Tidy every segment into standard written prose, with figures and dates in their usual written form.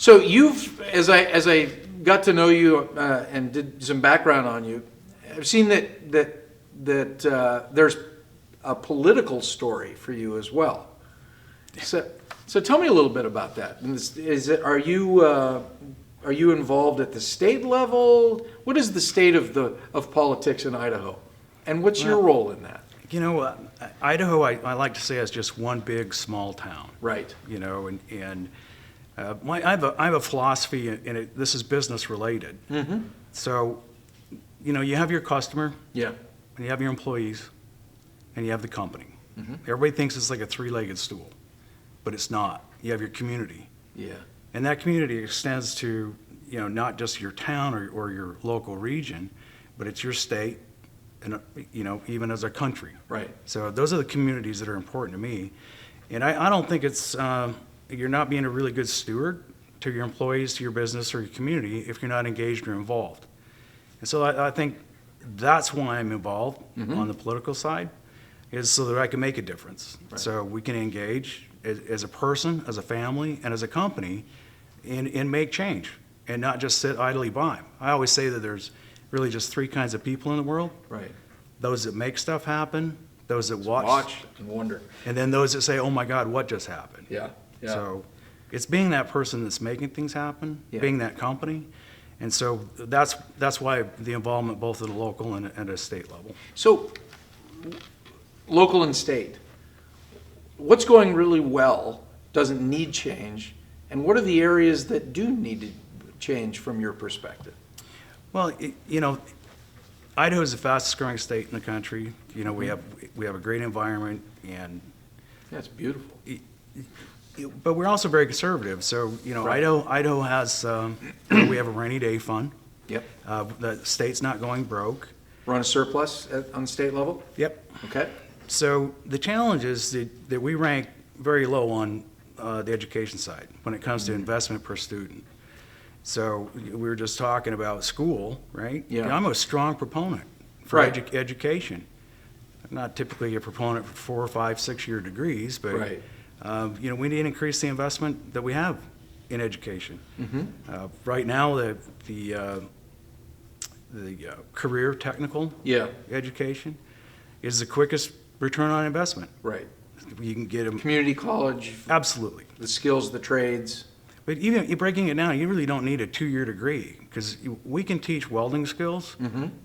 So as I got to know you and did some background on you, I've seen that there's a political story for you as well. So tell me a little bit about that. Are you involved at the state level? What is the state of politics in Idaho, and what's your role in that? Idaho, I like to say, is just one big small town. Right. I have a philosophy, and this is business related. Mm-hmm. So, you have your customer, Yeah. and you have your employees, and you have the company. Mm-hmm. Everybody thinks it's like a three-legged stool, but it's not. You have your community, Yeah. and that community extends to not just your town or your local region, but it's your state, and even as a country. Right. So those are the communities that are important to me, and I don't think it's you're not being a really good steward to your employees, to your business, or your community if you're not engaged or involved. And so I think that's why I'm involved on the political side, is so that I can make a difference. Right. So we can engage as a person, as a family, and as a company and make change and not just sit idly by. I always say that there's really just three kinds of people in the world. Right. Those that make stuff happen, those that Watch and wonder. and then those that say, oh my God, what just happened? Yeah. Yeah. So it's being that person that's making things happen, Yeah. being that company. And so that's why the involvement both at a local and at a state level. So, local and state, what's going really well, doesn't need change, and what are the areas that do need to change from your perspective? Well, Idaho is the fastest growing state in the country. We have a great environment, and That's beautiful. but we're also very conservative. So Right. Idaho has we have a rainy day fund. Yep. The state's not going broke. Run a surplus on the state level? Yep. Okay. So the challenge is that we rank very low on the education side when it comes to investment per student. So we were just talking about school, right? Yeah. I'm a strong proponent for Right. education. I'm not typically a proponent for 4 or 5, 6-year degrees, but Right. we need to increase the investment that we have in education. Mm-hmm. Right now, the career technical Yeah. education is the quickest return on investment. Right. You can get them Community college, absolutely. the skills, the trades. But even breaking it down, you really don't need a 2-year degree, because we can teach welding skills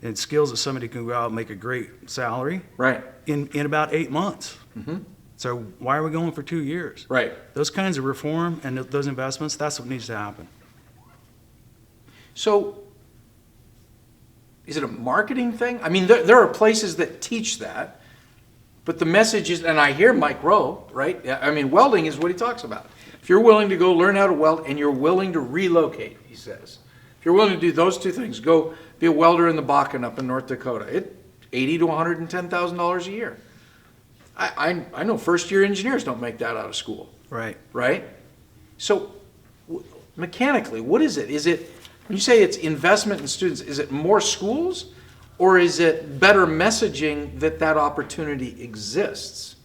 and skills that somebody can go out and make a great salary Right. in about 8 months. Mm-hmm. So why are we going for 2 years? Right. Those kinds of reform and those investments, that's what needs to happen. So, is it a marketing thing? I mean, there are places that teach that, but the message is, and I hear Mike Rowe, right? I mean, welding is what he talks about. If you're willing to go learn how to weld and you're willing to relocate, he says, if you're willing to do those two things, go be a welder in the Bakken up in North Dakota. It's $80,000 to $110,000 a year. I know first-year engineers don't make that out of school. Right. Right? So, mechanically, what is it? Is it, when you say it's investment in students, is it more schools, or is it better messaging that opportunity exists?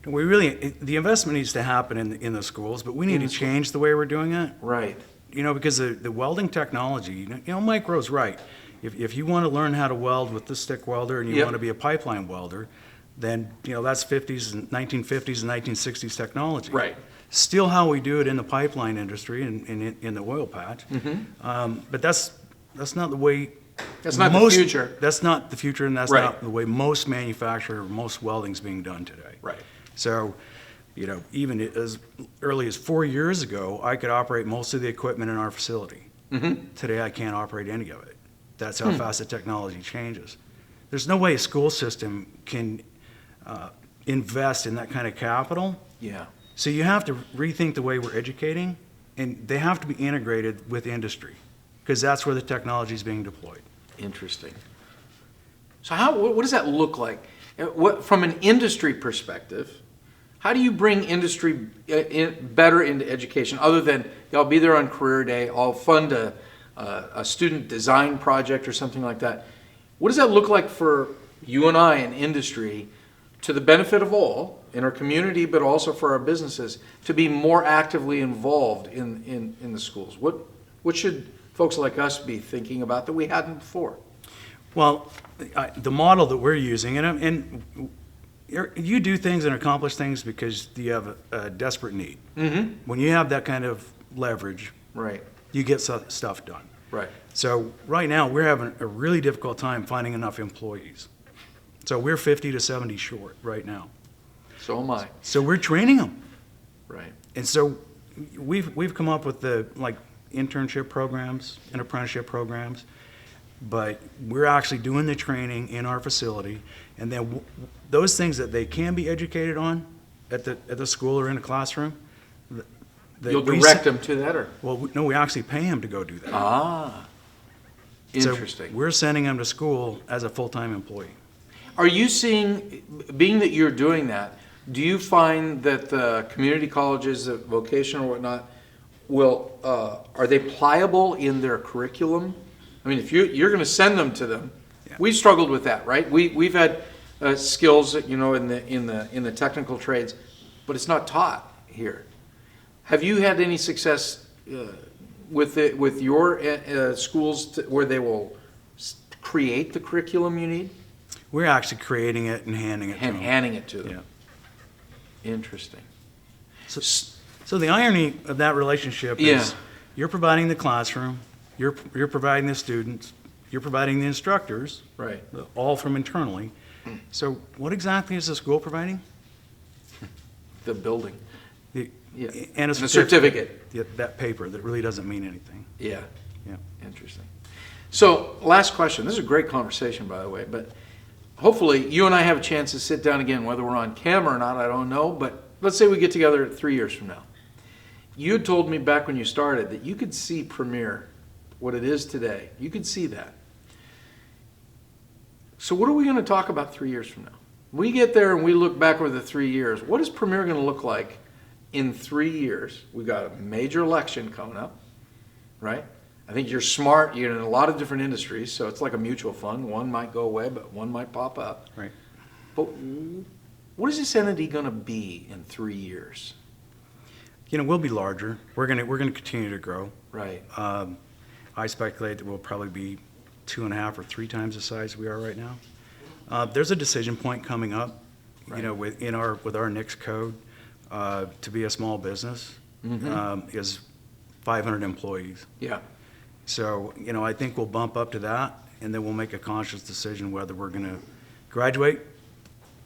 The investment needs to happen in the schools, but we need to change the way we're doing it. Right. Because the welding technology, Mike Rowe's right. If you want to learn how to weld with the stick welder and you Yep. want to be a pipeline welder, then that's 1950s and 1960s technology. Right. Still how we do it in the pipeline industry and in the oil patch. But that's not the way. That's not the future. That's not the future, and that's Right. not the way most most welding's being done today. Right. So, even as early as 4 years ago, I could operate most of the equipment in our facility. Today, I can't operate any of it. That's how fast the technology changes. There's no way a school system can invest in that kind of capital. Yeah. So you have to rethink the way we're educating, and they have to be integrated with industry, because that's where the technology is being deployed. Interesting. So what does that look like? From an industry perspective, how do you bring industry better into education, other than I'll be there on career day, I'll fund a student design project or something like that? What does that look like for you and I in industry to the benefit of all in our community, but also for our businesses, to be more actively involved in the schools? What should folks like us be thinking about that we hadn't before? Well, the model that we're using, and you do things and accomplish things because you have a desperate need. Mm-hmm. When you have that kind of leverage, Right, you get stuff done. right. So right now, we're having a really difficult time finding enough employees. So we're 50 to 70 short right now. So am I. So we're training them. Right. And so we've come up with the internship programs and apprenticeship programs, but we're actually doing the training in our facility, and then those things that they can be educated on at the school or in a classroom. You'll direct them to that, or? Well, no, we actually pay them to go do that. Ah, interesting. So we're sending them to school as a full-time employee. Are you seeing, being that you're doing that, do you find that the community colleges, the vocational or whatnot, are they pliable in their curriculum? I mean, if you're going to send them to them, Yeah. we've struggled with that, right? We've had skills, in the technical trades, but it's not taught here. Have you had any success with your schools where they will create the curriculum you need? We're actually creating it and handing it to And them. handing it to them. Yeah. Interesting. So the irony of that relationship Yeah. is you're providing the classroom, you're providing the students, you're providing the instructors, Right. all from internally. So what exactly is the school providing? The building. The- Yeah. And a And a certificate. That paper that really doesn't mean anything. Yeah. Yeah. Interesting. So, last question. This is a great conversation, by the way, but hopefully you and I have a chance to sit down again, whether we're on camera or not, I don't know, but let's say we get together 3 years from now. You had told me back when you started that you could see Premier, what it is today. You could see that. So what are we going to talk about 3 years from now? We get there and we look back over the 3 years. What is Premier going to look like in 3 years? We've got a major election coming up, right? I think you're smart. You're in a lot of different industries, so it's like a mutual fund. One might go away, but one might pop up. Right. But what is this entity going to be in 3 years? We'll be larger. We're gonna continue to grow. Right. I speculate that we'll probably be 2.5 or 3 times the size we are right now. There's a decision point coming up, Right. with our NICS code, to be a small business, is 500 employees. Yeah. So, I think we'll bump up to that, and then we'll make a conscious decision whether we're gonna graduate,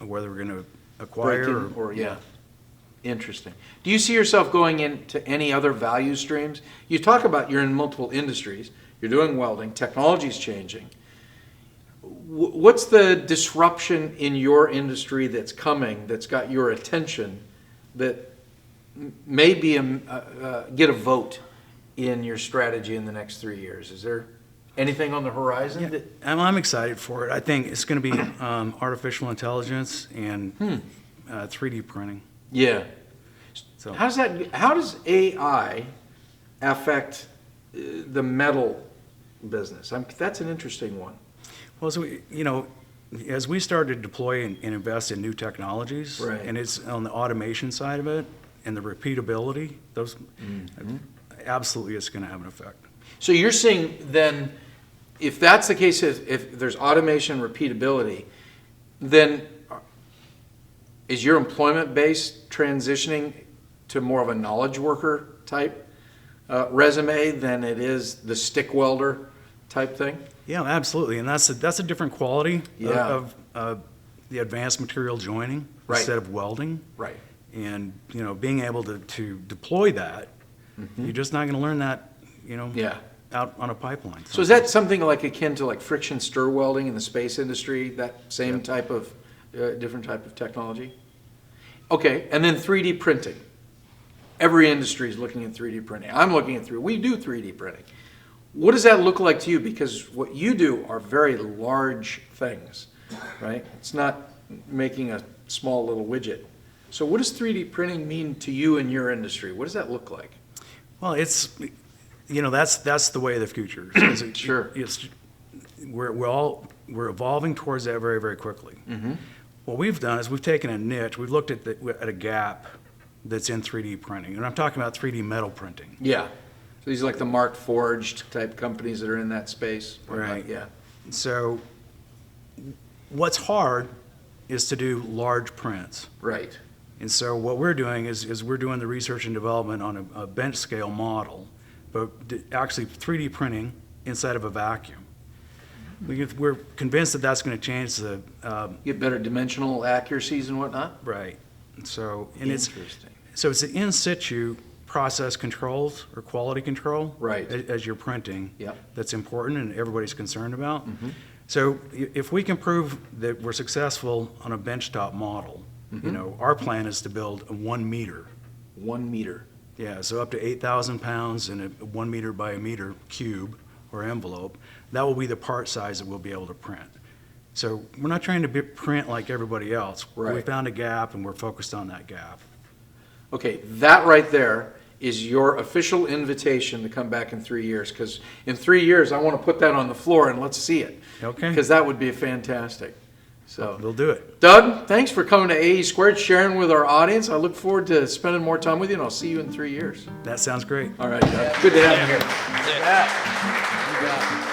or whether we're gonna acquire, Break in, or yeah. Interesting. Do you see yourself going into any other value streams? You talk about you're in multiple industries. You're doing welding. Technology's changing. What's the disruption in your industry that's coming, that's got your attention, that maybe get a vote in your strategy in the next 3 years? Is there anything on the horizon? Yeah, That, I'm excited for it. I think it's gonna be artificial intelligence and 3D printing. yeah. So How does AI affect the metal business? That's an interesting one. Well, so as we started to deploy and invest in new technologies, Right. and it's on the automation side of it and the repeatability, those absolutely it's going to have an effect. So you're saying then, if that's the case, if there's automation repeatability, then is your employment base transitioning to more of a knowledge worker type resume than it is the stick welder type thing? Yeah, absolutely, and that's a different quality Yeah. of the advanced material joining Right. instead of welding. Right. And being able to deploy that, you're just not going to learn that Yeah. out on a pipeline. So is that something like akin to like friction stir welding in the space industry, that same Yep. type of, different type of technology? Okay, and then 3D printing. Every industry is looking at 3D printing. I'm looking at we do 3D printing. What does that look like to you? Because what you do are very large things, right? It's not making a small little widget. So what does 3D printing mean to you in your industry? What does that look like? Well, it's that's the way of the future. Sure. We're evolving towards that very, very quickly. what we've done is we've taken a niche, we've looked at a gap that's in 3D printing, and I'm talking about 3D metal printing. Yeah. So these are like the Mark Forged type companies that are in that space. Right. Yeah. So what's hard is to do large prints. Right. And so what we're doing is we're doing the research and development on a bench scale model, but actually 3D printing inside of a vacuum. We're convinced that that's going to change the Get better dimensional accuracies and whatnot? right. So Interesting. it's an in situ process controls or quality control Right. as you're printing. Yep. That's important and everybody's concerned about. Mm-hmm. So if we can prove that we're successful on a benchtop model, our plan is to build a 1 meter. 1 meter. Yeah, so up to 8,000 pounds in a 1 meter by a meter cube or envelope. That will be the part size that we'll be able to print. So we're not trying to print like everybody else. We Right. found a gap and we're focused on that gap. Okay, that right there is your official invitation to come back in 3 years, because in 3 years, I want to put that on the floor and let's see it. Okay. Because that would be fantastic. So, We'll do it. Doug, thanks for coming to AE Squared, sharing with our audience. I look forward to spending more time with you, and I'll see you in 3 years. That sounds great. All right, Doug. Good to have you here. You got it.